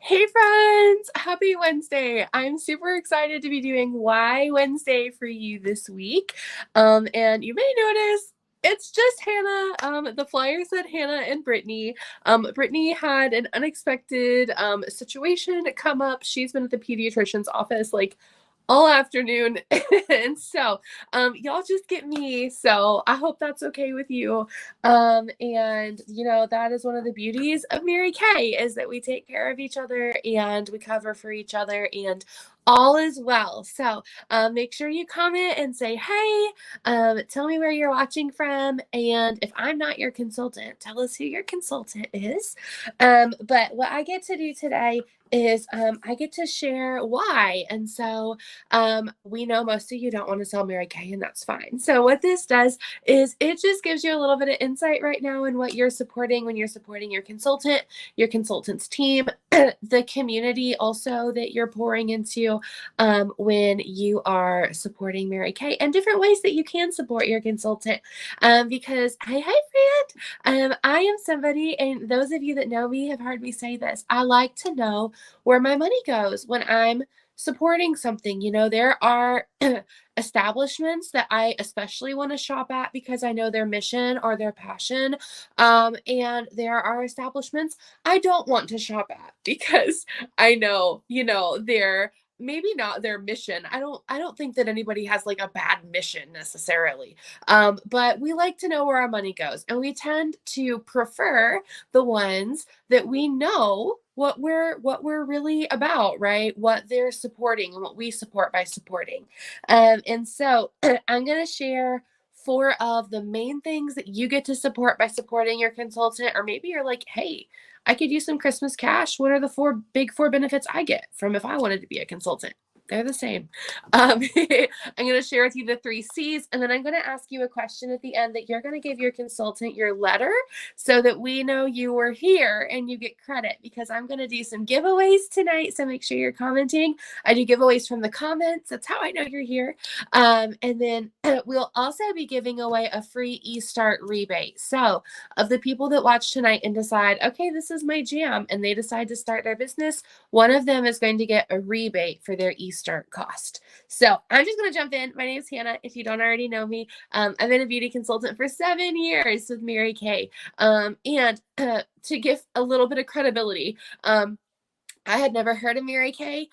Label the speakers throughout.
Speaker 1: Hey friends, happy Wednesday. I'm super excited to be doing Why Wednesday for you this week. And you may notice it's just Hannah. The flyer said Hannah and Brittany. Brittany had an unexpected situation come up. She's been at the pediatrician's office like all afternoon. And so y'all just get me. So I hope that's okay with you. And that is one of the beauties of Mary Kay is that we take care of each other and we cover for each other and all is well. So make sure you comment and say, hey, tell me where you're watching from. And if I'm not your consultant, tell us who your consultant is. But what I get to do today is I get to share why. And so we know most of you don't want to sell Mary Kay, and that's fine. So what this does is it just gives you a little bit of insight right now in what you're supporting when you're supporting your consultant, your consultant's team, the community also that you're pouring into when you are supporting Mary Kay, and different ways that you can support your consultant. Because, hey, friend, I am somebody, and those of you that know me have heard me say this, I like to know where my money goes when I'm supporting something. There are establishments that I especially want to shop at because I know their mission or their passion. And there are establishments I don't want to shop at because I know, they're maybe not their mission. I don't think that anybody has like a bad mission necessarily. But we like to know where our money goes, and we tend to prefer the ones that we know what we're really about, right? What they're supporting and what we support by supporting. And so I'm going to share four of the main things that you get to support by supporting your consultant. Or maybe you're like, hey, I could use some Christmas cash. What are the four benefits I get from if I wanted to be a consultant? They're the same. I'm going to share with you the 3 C's, and then I'm going to ask you a question at the end that you're going to give your consultant your letter so that we know you were here and you get credit, because I'm going to do some giveaways tonight. So make sure you're commenting. I do giveaways from the comments. That's how I know you're here. And then we'll also be giving away a free eStart rebate. So of the people that watch tonight and decide, okay, this is my jam, and they decide to start their business, one of them is going to get a rebate for their eStart cost. So I'm just going to jump in. My name is Hannah. If you don't already know me, I've been a beauty consultant for 7 years with Mary Kay. And to give a little bit of credibility, I had never heard of Mary Kay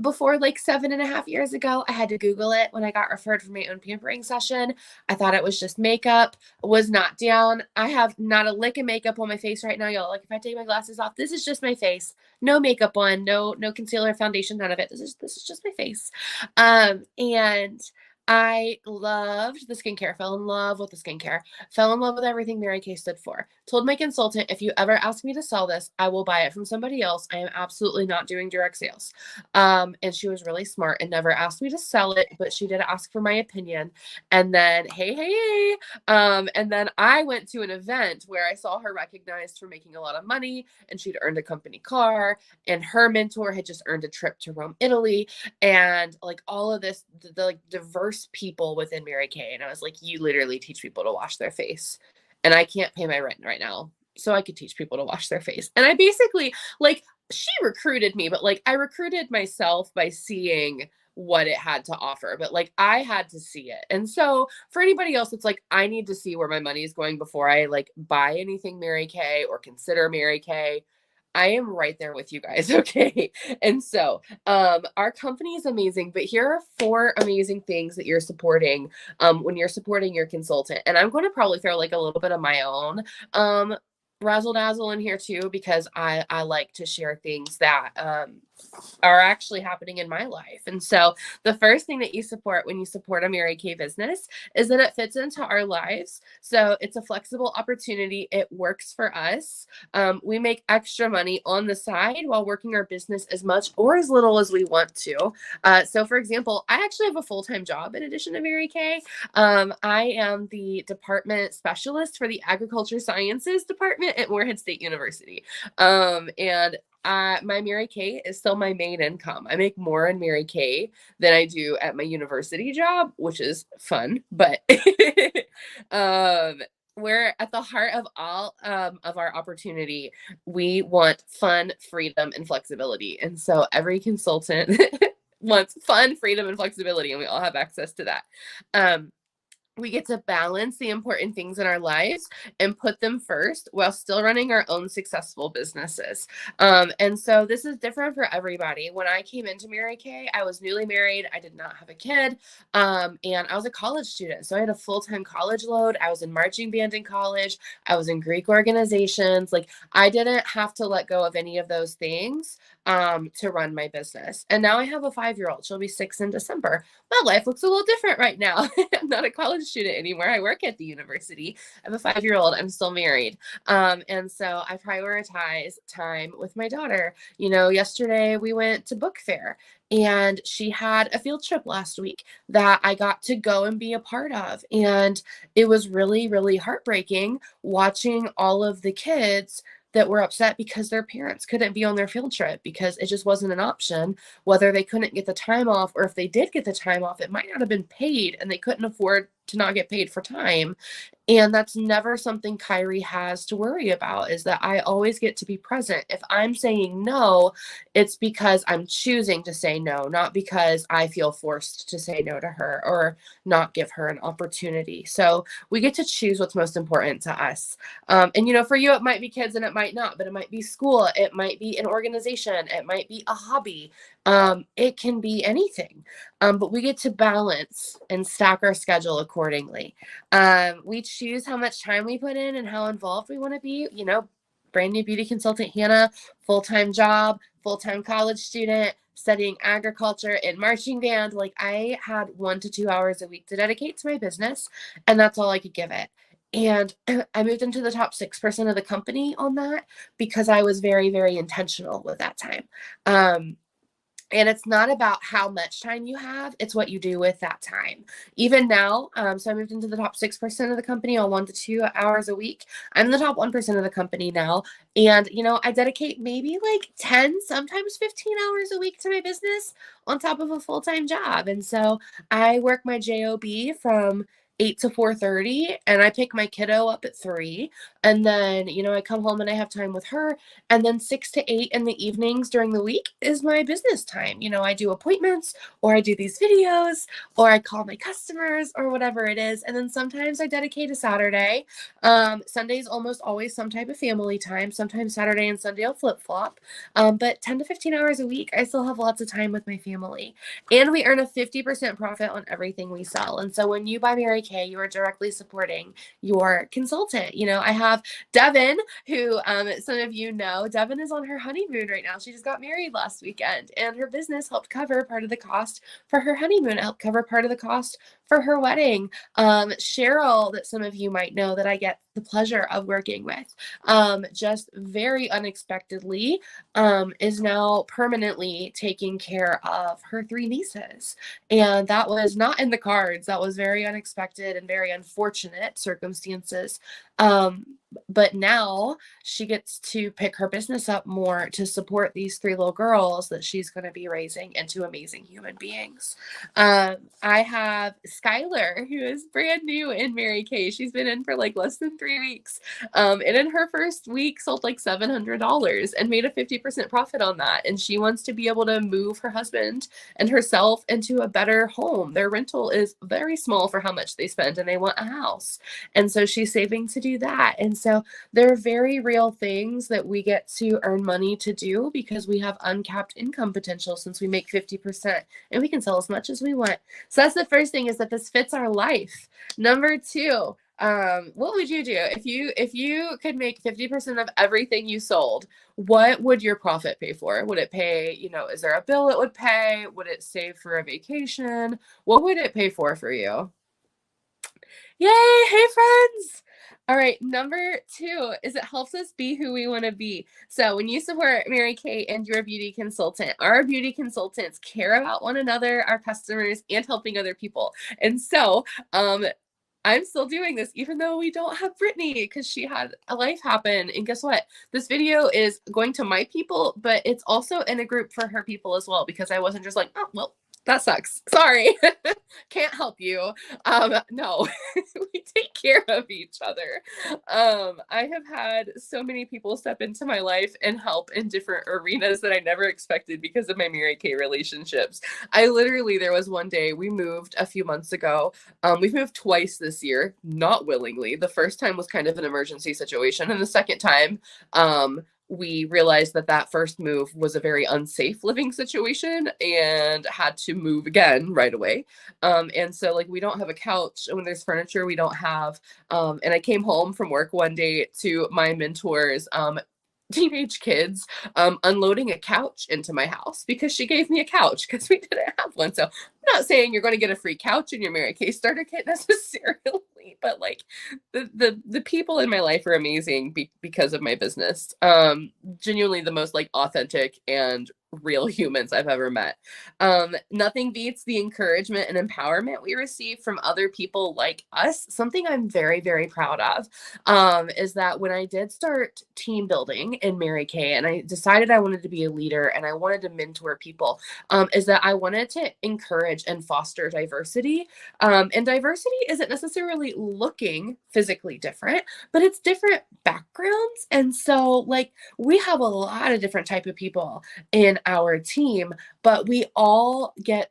Speaker 1: before, like 7.5 years ago. I had to Google it when I got referred for my own pampering session. I thought it was just makeup, was not down. I have not a lick of makeup on my face right now, y'all. Like if I take my glasses off, this is just my face. No makeup on, no concealer, foundation, none of it. This is just my face. And I loved the skincare, fell in love with the skincare, fell in love with everything Mary Kay stood for. Told my consultant, if you ever ask me to sell this, I will buy it from somebody else. I am absolutely not doing direct sales. And she was really smart and never asked me to sell it, but she did ask for my opinion. And then, hey. And then I went to an event where I saw her recognized for making a lot of money, and she'd earned a company car, and her mentor had just earned a trip to Rome, Italy, and like all of this, the like diverse people within Mary Kay. And I was like, you literally teach people to wash their face, and I can't pay my rent right now, so I could teach people to wash their face. And I basically, like, she recruited me, but like I recruited myself by seeing what it had to offer, but like I had to see it. And so for anybody else, it's like I need to see where my money is going before I like buy anything Mary Kay or consider Mary Kay. I am right there with you guys. Okay. And so our company is amazing, but here are 4 amazing things that you're supporting when you're supporting your consultant. And I'm going to probably throw like a little bit of my own razzle dazzle in here too, because I like to share things that are actually happening in my life. And so the first thing that you support when you support a Mary Kay business is that it fits into our lives. So it's a flexible opportunity. It works for us. We make extra money on the side while working our business as much or as little as we want to. So for example, I actually have a full-time job in addition to Mary Kay. I am the department specialist for the agriculture sciences department at Morehead State University. And my Mary Kay is still my main income. I make more in Mary Kay than I do at my university job, which is fun, but we're at the heart of all of our opportunity. We want fun, freedom, and flexibility. And so every consultant wants fun, freedom, and flexibility, and we all have access to that. Um, we get to balance the important things in our lives and put them first while still running our own successful businesses. And so this is different for everybody. When I came into Mary Kay, I was newly married. I did not have a kid. And I was a college student. So I had a full-time college load. I was in marching band in college. I was in Greek organizations. Like, I didn't have to let go of any of those things to run my business. And now I have a 5-year-old. She'll be 6 in December. My life looks a little different right now. I'm not a college student anymore. I work at the university. I have a 5-year-old. I'm still married. And so I prioritize time with my daughter. You know, yesterday we went to book fair, and she had a field trip last week that I got to go and be a part of. And it was really, really heartbreaking watching all of the kids that were upset because their parents couldn't be on their field trip because it just wasn't an option, whether they couldn't get the time off, or if they did get the time off, it might not have been paid and they couldn't afford to not get paid for time. And that's never something Kyrie has to worry about, is that I always get to be present. If I'm saying no, it's because I'm choosing to say no, not because I feel forced to say no to her or not give her an opportunity. So we get to choose what's most important to us. And, you know, for you, it might be kids and it might not, but it might be school. It might be an organization. It might be a hobby. It can be anything. But we get to balance and stack our schedule accordingly. We choose how much time we put in and how involved we want to be. You know, brand new beauty consultant Hannah, full-time job, full-time college student, studying agriculture in marching band. Like, I had 1 to 2 hours a week to dedicate to my business, and that's all I could give it. And I moved into the top 6% of the company on that because I was very, very intentional with that time. And it's not about how much time you have, it's what you do with that time. Even now, so I moved into the top 6% of the company on 1 to 2 hours a week. I'm in the top 1% of the company now. And, you know, I dedicate maybe like 10, sometimes 15 hours a week to my business on top of a full-time job. And so I work my job from 8 to 4:30, and I pick my kiddo up at 3. And then, you know, I come home and I have time with her. And then 6 to 8 in the evenings during the week is my business time. You know, I do appointments, or I do these videos, or I call my customers, or whatever it is. And then sometimes I dedicate a Saturday. Sunday's almost always some type of family time. Sometimes Saturday and Sunday I'll flip-flop. But 10 to 15 hours a week, I still have lots of time with my family. And we earn a 50% profit on everything we sell. And so when you buy Mary Kay, you are directly supporting your consultant. You know, I have Devin, who some of you know. Devin is on her honeymoon right now. She just got married last weekend, and her business helped cover part of the cost for her honeymoon. It helped cover part of the cost for her wedding. Cheryl, that some of you might know, that I get the pleasure of working with, just very unexpectedly, is now permanently taking care of her 3 nieces. And that was not in the cards. That was very unexpected and very unfortunate circumstances. But now she gets to pick her business up more to support these 3 little girls that she's going to be raising into amazing human beings. I have Skylar, who is brand new in Mary Kay. She's been in for like less than 3 weeks. And in her first week sold like $700 and made a 50% profit on that. And she wants to be able to move her husband and herself into a better home. Their rental is very small for how much they spend, and they want a house. And so she's saving to do that. And so there are very real things that we get to earn money to do because we have uncapped income potential, since we make 50% and we can sell as much as we want. So that's the first thing, is that this fits our life. Number 2, what would you do if you could make 50% of everything you sold? What would your profit pay for? Would it pay, you know, is there a bill it would pay? Would it save for a vacation? What would it pay for you? Yay! Hey, friends! All right, number 2 is it helps us be who we want to be. So when you support Mary Kay and your beauty consultant, our beauty consultants care about one another, our customers, and helping other people. And so I'm still doing this even though we don't have Brittany, because she had a life happen. And guess what? This video is going to my people, but it's also in a group for her people as well, because I wasn't just like, oh, well, That sucks. Sorry. Can't help you. No, we take care of each other. I have had so many people step into my life and help in different arenas that I never expected because of my Mary Kay relationships. There was one day we moved a few months ago. We've moved twice this year, not willingly. The first time was kind of an emergency situation, and the second time, we realized that that first move was a very unsafe living situation and had to move again right away. And so like we don't have a couch when there's furniture, we don't have, and I came home from work one day to my mentors, teenage kids unloading a couch into my house because she gave me a couch because we didn't have one. So I'm not saying you're going to get a free couch in your Mary Kay starter kit necessarily, but like the people in my life are amazing because of my business. Genuinely the most like authentic and real humans I've ever met. Nothing beats the encouragement and empowerment we receive from other people like us. Something I'm very, very proud of is that when I did start team building in Mary Kay and I decided I wanted to be a leader and I wanted to mentor people, is that I wanted to encourage and foster diversity. And diversity isn't necessarily looking physically different, but it's different backgrounds. And so like we have a lot of different type of people in our team, but we all get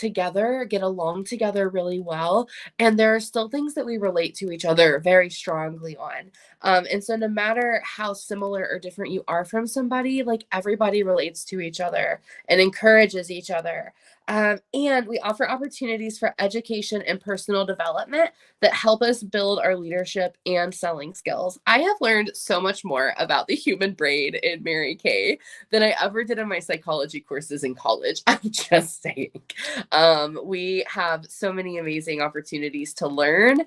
Speaker 1: along together really well. And there are still things that we relate to each other very strongly on. And so no matter how similar or different you are from somebody, like everybody relates to each other and encourages each other. And we offer opportunities for education and personal development that help us build our leadership and selling skills. I have learned so much more about the human brain in Mary Kay than I ever did in my psychology courses in college. I'm just saying. We have so many amazing opportunities to learn.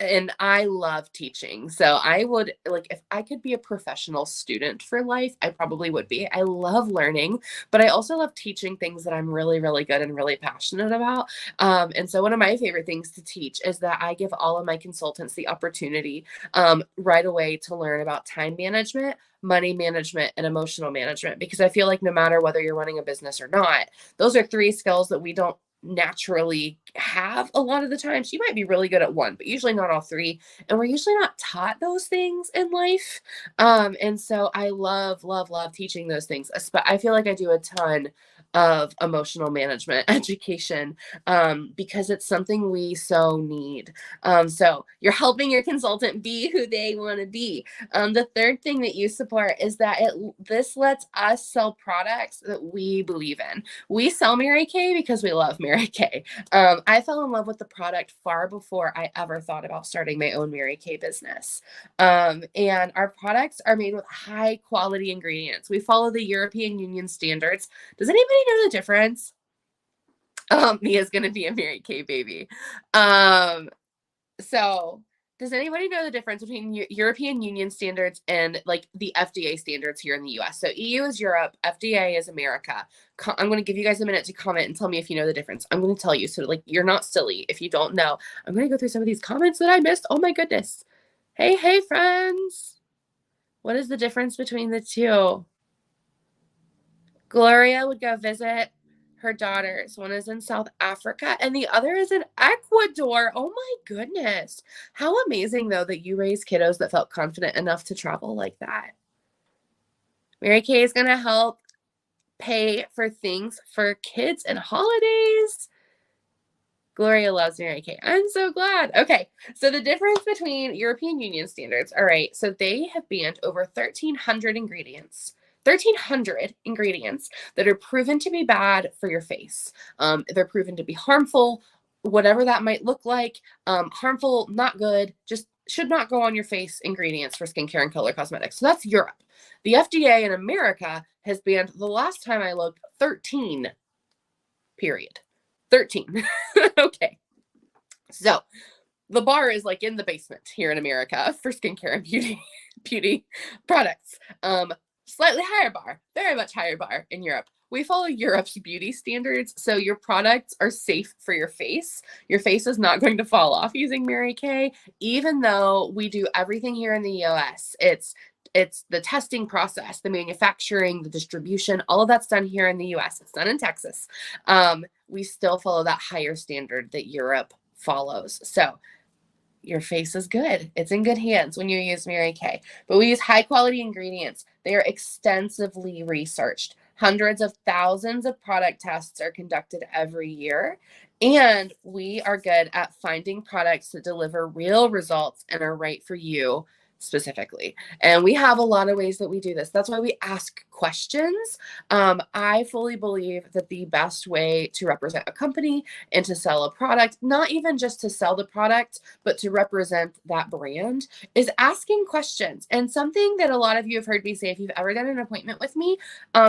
Speaker 1: And I love teaching. So I would like, if I could be a professional student for life, I probably would be. I love learning, but I also love teaching things that I'm really, really good and really passionate about. And so one of my favorite things to teach is that I give all of my consultants the opportunity right away to learn about time management, money management, and emotional management, because I feel like no matter whether you're running a business or not, those are three skills that we don't naturally have a lot of the times. You might be really good at one, but usually not all three. And we're usually not taught those things in life. And so I love, love, love teaching those things. I feel like I do a ton of emotional management education because it's something we so need. So you're helping your consultant be who they want to be. The third thing that you support is that this lets us sell products that we believe in. We sell Mary Kay because we love Mary Kay. I fell in love with the product far before I ever thought about starting my own Mary Kay business. And our products are made with high quality ingredients. We follow the European Union standards. Does anybody know the difference? Mia's gonna be a Mary Kay baby. So does anybody know the difference between European Union standards and like the FDA standards here in the US? So EU is Europe, FDA is America. I'm going to give you guys a minute to comment and tell me if you know the difference. I'm going to tell you, so like you're not silly if you don't know. I'm going to go through some of these comments that I missed. Oh my goodness. Hey friends. What is the difference between the two? Gloria would go visit her daughters. One is in South Africa and the other is in Ecuador. Oh my goodness. How amazing, though, that you raised kiddos that felt confident enough to travel like that. Mary Kay is going to help pay for things for kids and holidays. Gloria loves Mary Kay. I'm so glad. Okay, so the difference between European Union standards. All right, so they have banned over 1,300 ingredients. 1,300 ingredients that are proven to be bad for your face. They're proven to be harmful, whatever that might look like. Harmful, not good, just should not go on your face ingredients for skincare and color cosmetics. So that's Europe. The FDA in America has banned, the last time I looked, 13, period. 13. Okay. So the bar is like in the basement here in America for skincare and beauty products. Slightly higher bar, very much higher bar in Europe. We follow Europe's beauty standards, so your products are safe for your face. Your face is not going to fall off using Mary Kay, even though we do everything here in the US. It's it's the testing process, the manufacturing, the distribution, all of that's done here in the US. It's done in Texas. We still follow that higher standard that Europe follows. So your face is good. It's in good hands when you use Mary Kay. But we use high quality ingredients. They are extensively researched. Hundreds of thousands of product tests are conducted every year. And we are good at finding products that deliver real results and are right for you specifically. And we have a lot of ways that we do this. That's why we ask questions. I fully believe that the best way to represent a company and to sell a product, not even just to sell the product, but to represent that brand, is asking questions. And something that a lot of you have heard me say, if you've ever done an appointment with me,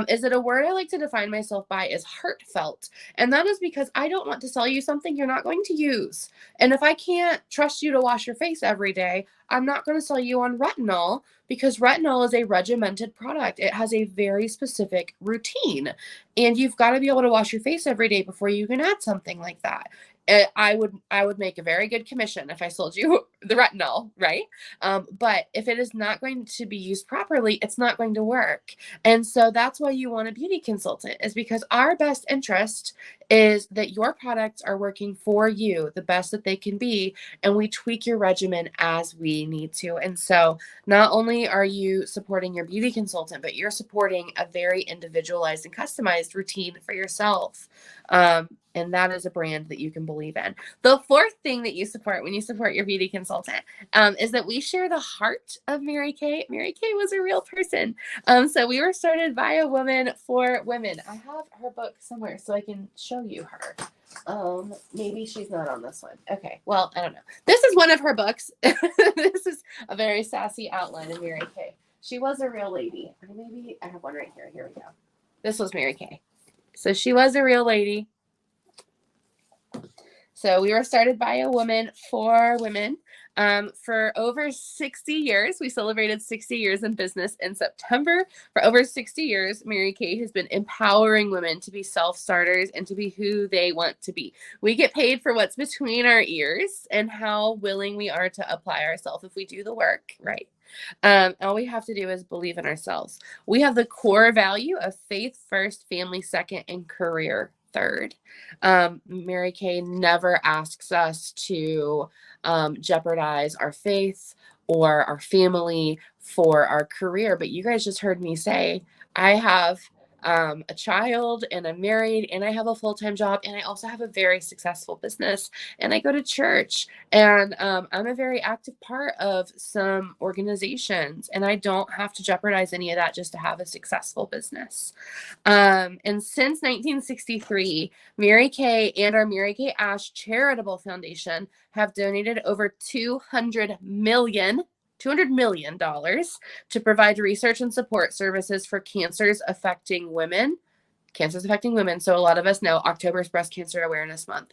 Speaker 1: is that a word I like to define myself by is heartfelt. And that is because I don't want to sell you something you're not going to use. And if I can't trust you to wash your face every day, I'm not going to sell you on retinol, because retinol is a regimented product. It has a very specific routine, and you've got to be able to wash your face every day before you can add something like that. I would make a very good commission if I sold you the retinol, right? But if it is not going to be used properly, it's not going to work. And so that's why you want a beauty consultant, is because our best interest is that your products are working for you the best that they can be, and we tweak your regimen as we need to. And so not only are you supporting your beauty consultant, but you're supporting a very individualized and customized routine for yourself. And that is a brand that you can believe in. The fourth thing that you support when you support your beauty consultant is that we share the heart of Mary Kay. Mary Kay was a real person. So we were started by a woman for women. I have her book somewhere so I can show you her. Maybe she's not on this one. Okay, well, I don't know. This is one of her books. This is a very sassy outline of Mary Kay. She was a real lady. Maybe I have one right here. Here we go. This was Mary Kay. So she was a real lady. So we were started by a woman for women for over 60 years. We celebrated 60 years in business in September. For over 60 years, Mary Kay has been empowering women to be self-starters and to be who they want to be. We get paid for what's between our ears and how willing we are to apply ourselves if we do the work right. All we have to do is believe in ourselves. We have the core value of faith first, family second, and career third. Mary Kay never asks us to jeopardize our faith or our family for our career. But you guys just heard me say, I have a child, and I'm married, and I have a full-time job, and I also have a very successful business, and I go to church, and I'm a very active part of some organizations, and I don't have to jeopardize any of that just to have a successful business. And since 1963, Mary Kay and our Mary Kay Ash Charitable Foundation have donated over $200 million to provide research and support services for cancers affecting women. So a lot of us know October is Breast Cancer Awareness Month.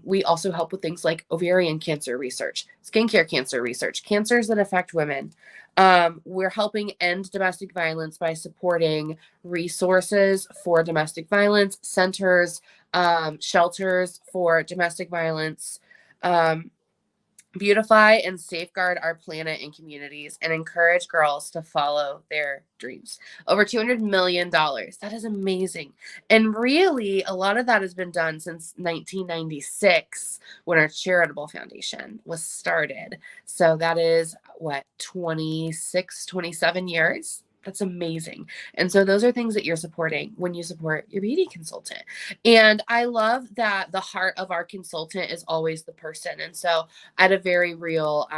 Speaker 1: We also help with things like ovarian cancer research, skincare cancer research, cancers that affect women. We're helping end domestic violence by supporting resources for domestic violence, centers, shelters for domestic violence, beautify and safeguard our planet and communities, and encourage girls to follow their dreams. Over $200 million. That is amazing. And really, a lot of that has been done since 1996 when our charitable foundation was started. So that is, 26, 27 years? That's amazing. And so those are things that you're supporting when you support your beauty consultant. And I love that the heart of our consultant is always the person. And so I had a very real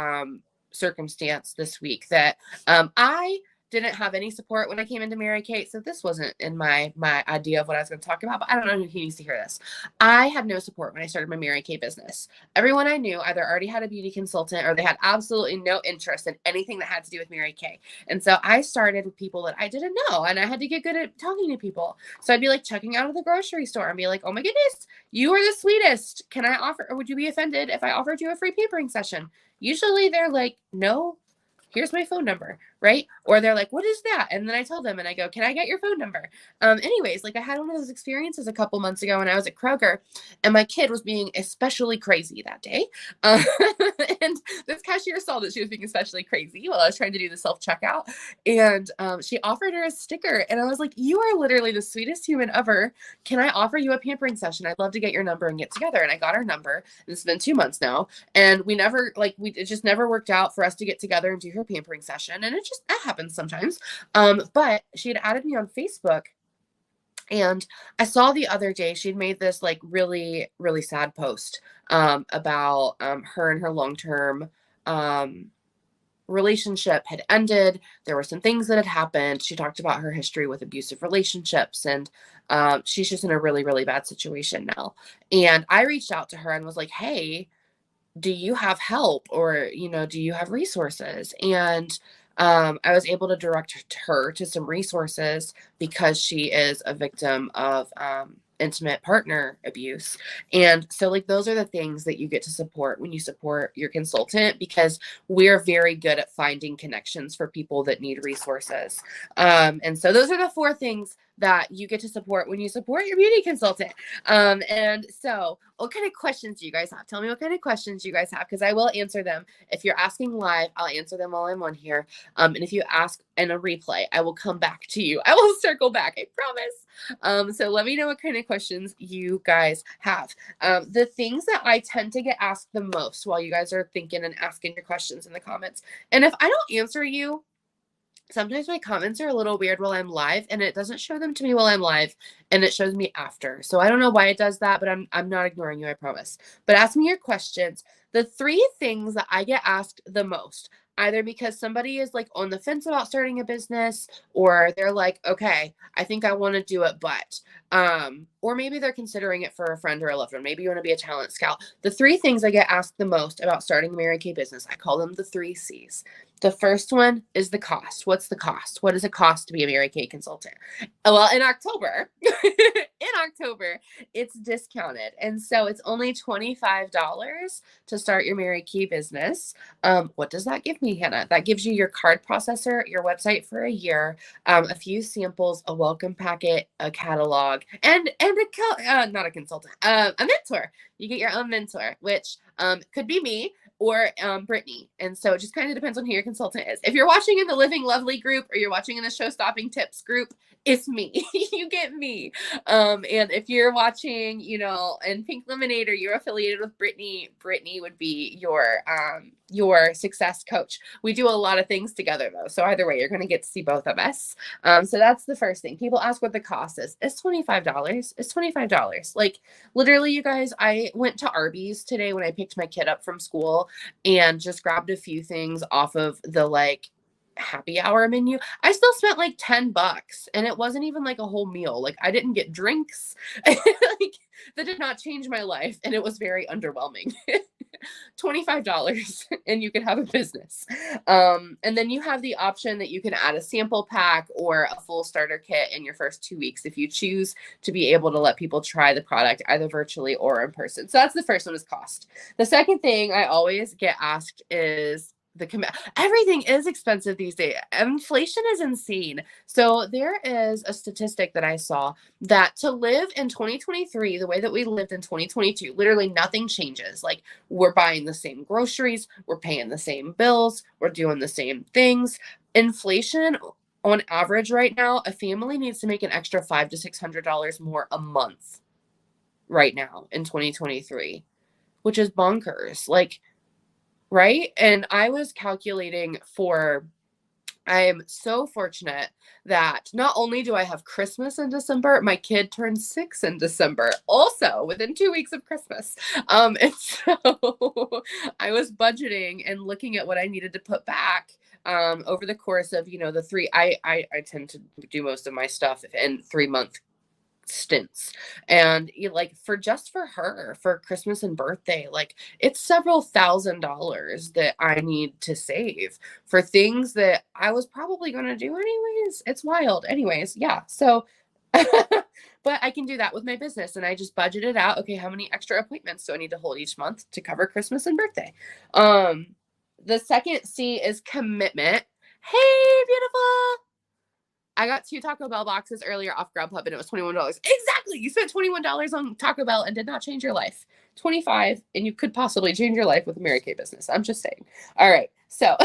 Speaker 1: circumstance this week that I didn't have any support when I came into Mary Kay. So this wasn't in my idea of what I was going to talk about, but I don't know who needs to hear this. I had no support when I started my Mary Kay business. Everyone I knew either already had a beauty consultant or they had absolutely no interest in anything that had to do with Mary Kay. And so I started with people that I didn't know, and I had to get good at talking to people. So I'd be like checking out of the grocery store and be like, oh my goodness, you are the sweetest. Can I offer, or would you be offended if I offered you a free pampering session? Usually they're like, no, here's my phone number, right? Or they're like, what is that? And then I tell them and I go, can I get your phone number? Anyways, like I had one of those experiences a couple months ago when I was at Kroger and my kid was being especially crazy that day. Um, and this cashier saw that she was being especially crazy while I was trying to do the self-checkout. And she offered her a sticker. And I was like, you are literally the sweetest human ever. Can I offer you a pampering session? I'd love to get your number and get together. And I got her number. This has been 2 months now. And we never, it just never worked out for us to get together and do her pampering session. And that happens sometimes. But she had added me on Facebook. And I saw the other day she'd made this like really, really sad post about her and her long-term relationship had ended. There were some things that had happened. She talked about her history with abusive relationships, and she's just in a really, really bad situation now. And I reached out to her and was like, hey, do you have help, or, do you have resources? And I was able to direct her to some resources because she is a victim of intimate partner abuse. And so like those are the things that you get to support when you support your consultant, because we're very good at finding connections for people that need resources. And so those are the 4 things that you get to support when you support your beauty consultant. And so what kind of questions do you guys have? Tell me what kind of questions you guys have, because I will answer them. If you're asking live, I'll answer them while I'm on here. And if you ask in a replay, I will come back to you. I will circle back, I promise. So let me know what kind of questions you guys have. The things that I tend to get asked the most while you guys are thinking and asking your questions in the comments. And if I don't answer you, sometimes my comments are a little weird while I'm live, and it doesn't show them to me while I'm live, and it shows me after. So I don't know why it does that, but I'm not ignoring you, I promise. But ask me your questions. The 3 things that I get asked the most, either because somebody is like on the fence about starting a business, or they're like, okay, I think I want to do it, but or maybe they're considering it for a friend or a loved one. Maybe you want to be a talent scout. The 3 things I get asked the most about starting a Mary Kay business, I call them the 3 C's. The first one is the cost. What's the cost? What does it cost to be a Mary Kay consultant? Well, in October, it's discounted. And so it's only $25 to start your Mary Kay business. What does that give me, Hannah? That gives you your card processor, your website for a year, a few samples, a welcome packet, a catalog, and not a consultant, a mentor. You get your own mentor, which could be me or Brittany. And so it just kind of depends on who your consultant is. If you're watching in the Living Lovely group, or you're watching in the Show Stopping Tips group, it's me. You get me. And if you're watching, in Pink Lemonade, or you're affiliated with Brittany would be your success coach. We do a lot of things together though. So either way, you're going to get to see both of us. So that's the first thing. People ask what the cost is. It's $25. It's $25. Like literally, you guys, I went to Arby's today when I picked my kid up from school and just grabbed a few things off of the happy hour menu. I still spent like $10, and it wasn't even like a whole meal. Like I didn't get drinks. That did not change my life, and it was very underwhelming. $25 and you can have a business. And then you have the option that you can add a sample pack or a full starter kit in your first 2 weeks if you choose to be able to let people try the product either virtually or in person. So that's the first one, is cost. The second thing I always get asked is everything is expensive these days. Inflation is insane. So there is a statistic that I saw that to live in 2023, the way that we lived in 2022, literally nothing changes. Like we're buying the same groceries, we're paying the same bills, we're doing the same things. Inflation on average right now, a family needs to make an extra $500 to $600 more a month right now in 2023, which is bonkers. Right? And I was calculating I'm so fortunate that not only do I have Christmas in December, my kid turns 6 in December, also within 2 weeks of Christmas. And so I was budgeting and looking at what I needed to put back over the course of, the 3, I tend to do most of my stuff in 3-month stints, and for her for Christmas and birthday, it's several $1,000s that I need to save for things that I was probably going to do anyways. It's wild. Anyways, yeah. So but I can do that with my business, and I just budget it out. Okay, how many extra appointments do I need to hold each month to cover Christmas and birthday? The second C is commitment. Hey, beautiful. I got 2 Taco Bell boxes earlier off Grubhub and it was $21. Exactly. You spent $21 on Taco Bell and did not change your life. 25 and you could possibly change your life with a Mary Kay business. I'm just saying. All right. So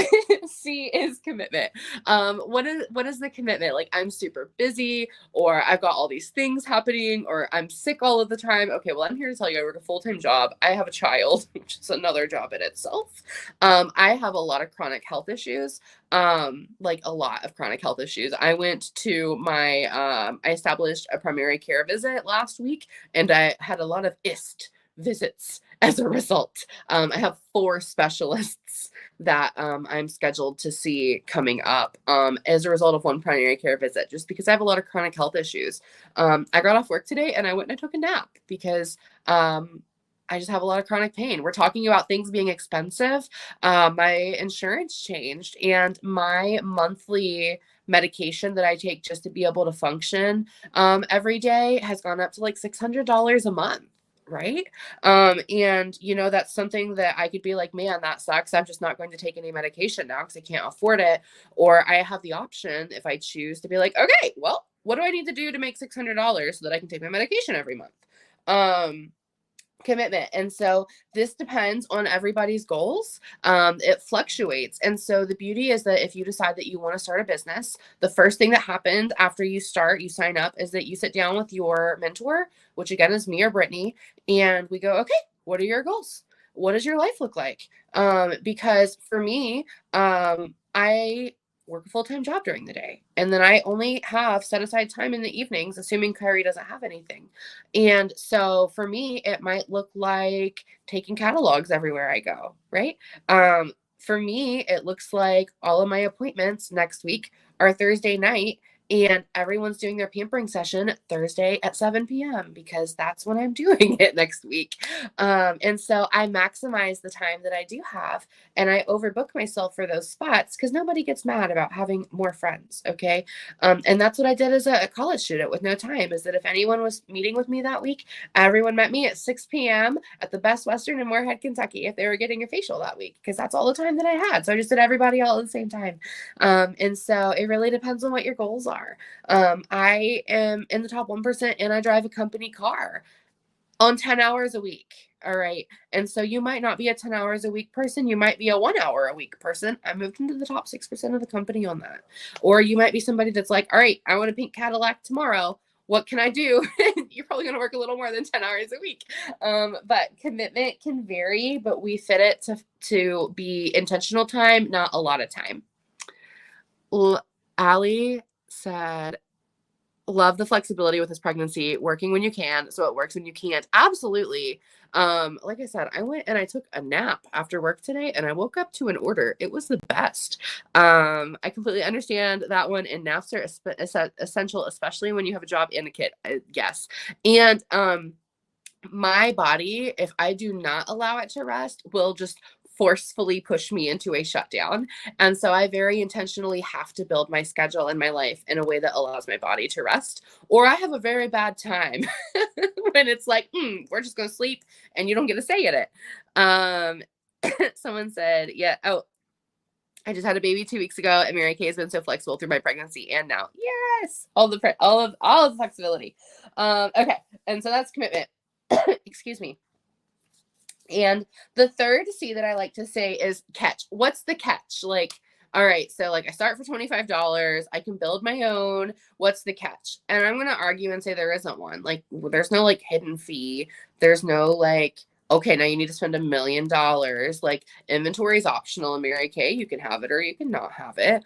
Speaker 1: C is commitment. What is the commitment? Like, I'm super busy, or I've got all these things happening, or I'm sick all of the time. Okay, well, I'm here to tell you I work a full-time job. I have a child, which is another job in itself. I have a lot of chronic health issues. Like a lot of chronic health issues. I went to my I established a primary care visit last week, and I had a lot of IST visits as a result. I have 4 specialists that I'm scheduled to see coming up as a result of one primary care visit, just because I have a lot of chronic health issues. I got off work today and I went and I took a nap because I just have a lot of chronic pain. We're talking about things being expensive. My insurance changed, and my monthly medication that I take just to be able to function every day has gone up to like $600 a month. Right. And that's something that I could be like, man, that sucks. I'm just not going to take any medication now because I can't afford it. Or I have the option, if I choose, to be like, okay, well, what do I need to do to make $600 so that I can take my medication every month? Commitment. And so this depends on everybody's goals. It fluctuates. And so the beauty is that if you decide that you want to start a business, the first thing that happens after you sign up, is that you sit down with your mentor, which again is me or Brittany, and we go, okay, what are your goals? What does your life look like? Because for me, I work a full-time job during the day, and then I only have set aside time in the evenings, assuming Kyrie doesn't have anything. And so for me, it might look like taking catalogs everywhere I go, right? For me, it looks like all of my appointments next week are Thursday night, and everyone's doing their pampering session Thursday at 7 p.m. because that's when I'm doing it next week. And so I maximize the time that I do have, and I overbook myself for those spots because nobody gets mad about having more friends. Okay. And that's what I did as a college student with no time, is that if anyone was meeting with me that week, everyone met me at 6 p.m. at the Best Western in Moorhead, Kentucky, if they were getting a facial that week, because that's all the time that I had. So I just did everybody all at the same time. And so it really depends on what your goals are. I am in the top 1% and I drive a company car on 10 hours a week. All right. And so you might not be a 10 hours a week person. You might be a 1 hour a week person. I moved into the top 6% of the company on that. Or you might be somebody that's like, all right, I want a pink Cadillac tomorrow. What can I do? You're probably going to work a little more than 10 hours a week. But commitment can vary, but we fit it to be intentional time, not a lot of time. Allie said, love the flexibility with this pregnancy, working when you can, so it works when you can't. Absolutely. Like I said, I went and I took a nap after work today, and I woke up to an order. It was the best. I completely understand that one, and naps are essential, especially when you have a job and a kid. Yes. And my body, if I do not allow it to rest, will just forcefully push me into a shutdown. And so I very intentionally have to build my schedule and my life in a way that allows my body to rest, or I have a very bad time when it's like, we're just going to sleep and you don't get a say in it. Someone said, yeah. Oh, I just had a baby 2 weeks ago, and Mary Kay has been so flexible through my pregnancy and now. Yes. All of the flexibility. Okay. And so that's commitment. Excuse me. And the third C that I like to say is catch. What's the catch? Like, all right, so like I start for $25. I can build my own. What's the catch? And I'm going to argue and say there isn't one. Like, there's no like hidden fee. There's no like, okay, now you need to spend $1 million. Like, inventory is optional in Mary Kay. You can have it or you can not have it.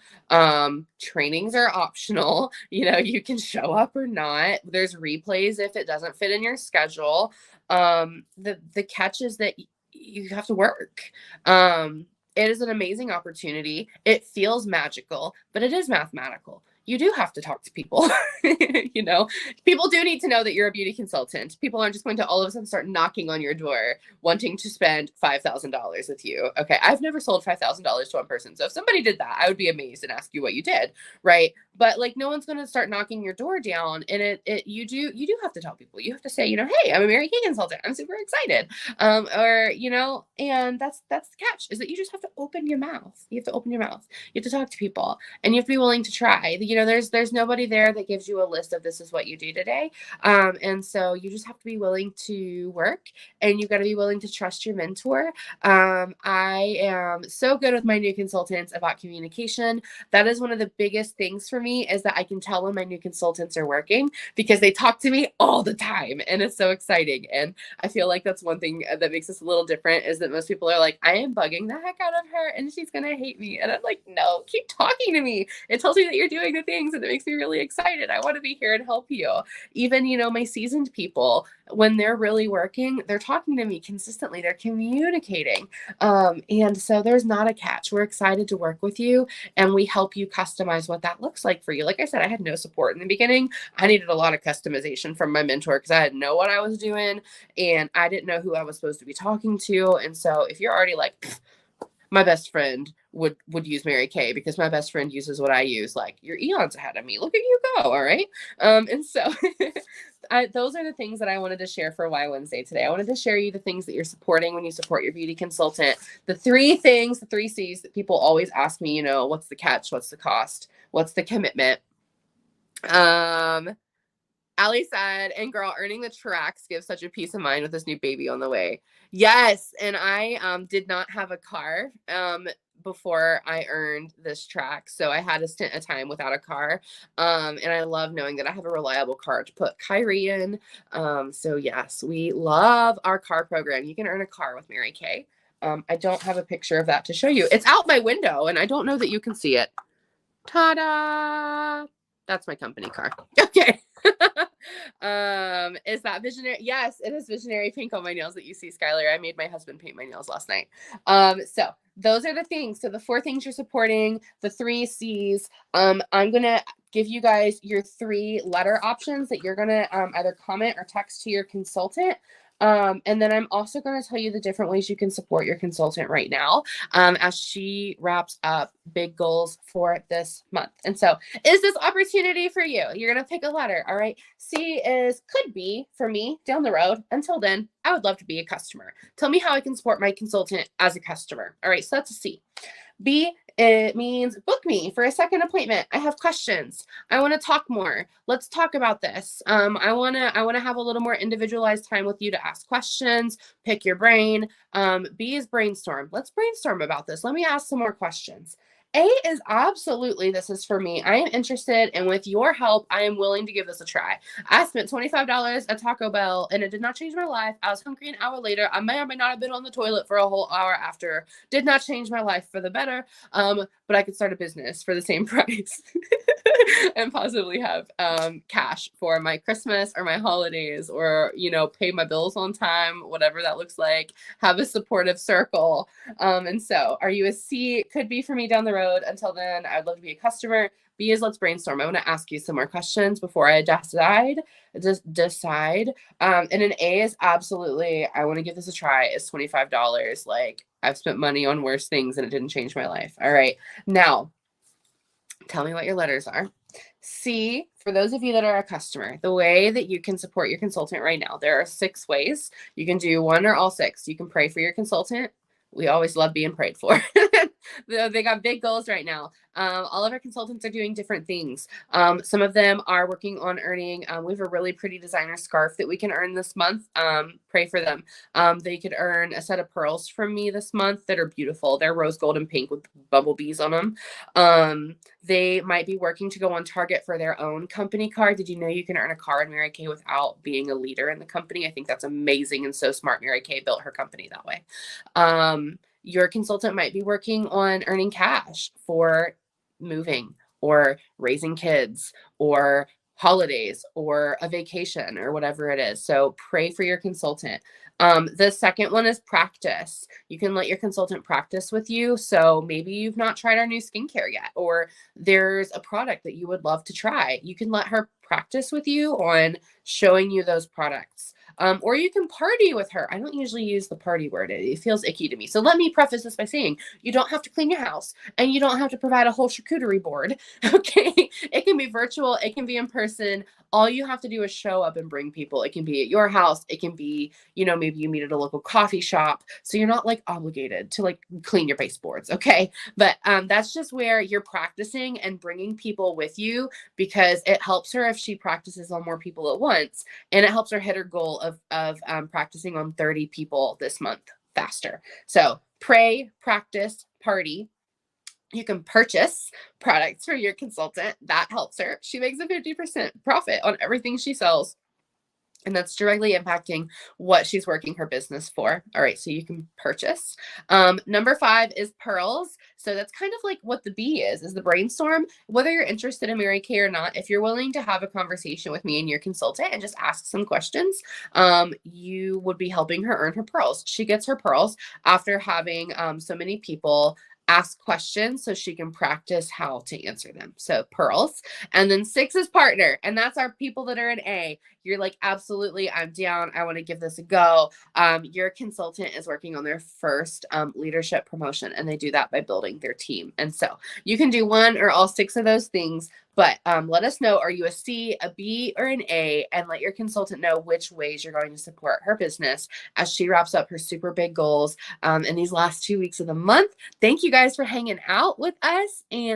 Speaker 1: Trainings are optional. You can show up or not. There's replays if it doesn't fit in your schedule. The catch is that you have to work. It is an amazing opportunity. It feels magical, but it is mathematical. you do have to talk to people. You know, people do need to know that you're a beauty consultant. People aren't just going to all of a sudden start knocking on your door wanting to spend $5,000 with you. Okay. I've never sold $5,000 to one person. So if somebody did that, I would be amazed and ask you what you did. Right. But like, no one's going to start knocking your door down. And you do have to tell people. You have to say, you know, hey, I'm a Mary Kay consultant. I'm super excited. Or, you know, and that's the catch, is that you just have to open your mouth. You have to open your mouth. You have to talk to people, and you have to be willing to try. You know, there's nobody there that gives you a list of this is what you do today. And so you just have to be willing to work, and you've got to be willing to trust your mentor. I am so good with my new consultants about communication. That is one of the biggest things for me, is that I can tell when my new consultants are working, because they talk to me all the time, and it's so exciting. And I feel like that's one thing that makes us a little different, is that most people are like, I am bugging the heck out of her and she's gonna hate me. And I'm like, no, keep talking to me. It tells me that you're doing the things, and it makes me really excited. I want to be here and help you. Even, you know, my seasoned people, when they're really working, they're talking to me consistently. They're communicating. And so there's not a catch. We're excited to work with you, and we help you customize what that looks like for you. Like I said, I had no support in the beginning. I needed a lot of customization from my mentor, because I didn't know what I was doing, and I didn't know who I was supposed to be talking to. And so if you're already like, my best friend would use Mary Kay because my best friend uses what I use, like, you're eons ahead of me. Look at you go. All right. And so those are the things that I wanted to share for Why Wednesday today. I wanted to share you the things that you're supporting when you support your beauty consultant. The three things, the 3 C's that people always ask me, you know, what's the catch? What's the cost? What's the commitment? Allie said, and girl, earning the tracks gives such a peace of mind with this new baby on the way. Yes. And I did not have a car before I earned this track. So I had to stint a time without a car. And I love knowing that I have a reliable car to put Kyrie in. So yes, we love our car program. You can earn a car with Mary Kay. I don't have a picture of that to show you. It's out my window, and I don't know that you can see it. Ta-da! That's my company car. Okay. Is that visionary? Yes, it is visionary pink on my nails that you see, Skylar. I made my husband paint my nails last night. So those are the things. So the 4 things you're supporting, the 3 C's. I'm gonna give you guys your 3 letter options that you're gonna either comment or text to your consultant. And then I'm also going to tell you the different ways you can support your consultant right now, as she wraps up big goals for this month. And so, is this opportunity for you? You're going to pick a letter. All right. C is could be for me down the road. Until then, I would love to be a customer. Tell me how I can support my consultant as a customer. All right. So that's a C. B, it means book me for a second appointment. I have questions. I want to talk more. Let's talk about this. I want to have a little more individualized time with you to ask questions, pick your brain. B is brainstorm. Let's brainstorm about this. Let me ask some more questions. A is absolutely, this is for me. I am interested, and with your help, I am willing to give this a try. I spent $25 at Taco Bell, and it did not change my life. I was hungry an hour later. I may or may not have been on the toilet for a whole hour after. Did not change my life for the better, but I could start a business for the same price and possibly have cash for my Christmas or my holidays, or, you know, pay my bills on time, whatever that looks like, have a supportive circle. And so are you a C? Could be for me down the road. Until then, I'd love to be a customer. B is let's brainstorm. I want to ask you some more questions before I decide. And an A is absolutely, I want to give this a try. It's $25. Like, I've spent money on worse things and it didn't change my life. All right. Now, tell me what your letters are. C, for those of you that are a customer, the way that you can support your consultant right now, there are 6 ways. You can do 1 or all 6. You can pray for your consultant. We always love being prayed for. They got big goals right now. All of our consultants are doing different things. Some of them are working on earning. We have a really pretty designer scarf that we can earn this month. Pray for them. They could earn a set of pearls from me this month that are beautiful. They're rose gold and pink with bumblebees on them. They might be working to go on Target for their own company card. Did you know you can earn a car in Mary Kay without being a leader in the company? I think that's amazing and so smart. Mary Kay built her company that way. Your consultant might be working on earning cash for moving or raising kids or holidays or a vacation or whatever it is. So pray for your consultant. The second one is practice. You can let your consultant practice with you. So maybe you've not tried our new skincare yet, or there's a product that you would love to try. You can let her practice with you on showing you those products. Or you can party with her. I don't usually use the party word. It feels icky to me. So let me preface this by saying you don't have to clean your house and you don't have to provide a whole charcuterie board. Okay. It can be virtual. It can be in person. All you have to do is show up and bring people. It can be at your house. It can be, maybe you meet at a local coffee shop. So you're not like obligated to like clean your baseboards. Okay. But that's just where you're practicing and bringing people with you, because it helps her if she practices on more people at once. And it helps her hit her goal of practicing on 30 people this month faster. So pray, practice, party. You can purchase products for your consultant. That helps her. She makes a 50% profit on everything she sells. And that's directly impacting what she's working her business for. All right, so you can purchase. Number 5 is pearls. So that's kind of like what the B is the brainstorm. Whether you're interested in Mary Kay or not, if you're willing to have a conversation with me and your consultant and just ask some questions, you would be helping her earn her pearls. She gets her pearls after having so many people ask questions so she can practice how to answer them. So pearls. And then 6 is partner. And that's our people that are in A. You're like, absolutely, I'm down. I want to give this a go. Your consultant is working on their first leadership promotion, and they do that by building their team. And so you can do one or all 6 of those things, but let us know, are you a C, a B, or an A? And let your consultant know which ways you're going to support her business as she wraps up her super big goals in these last 2 weeks of the month. Thank you guys for hanging out with us. And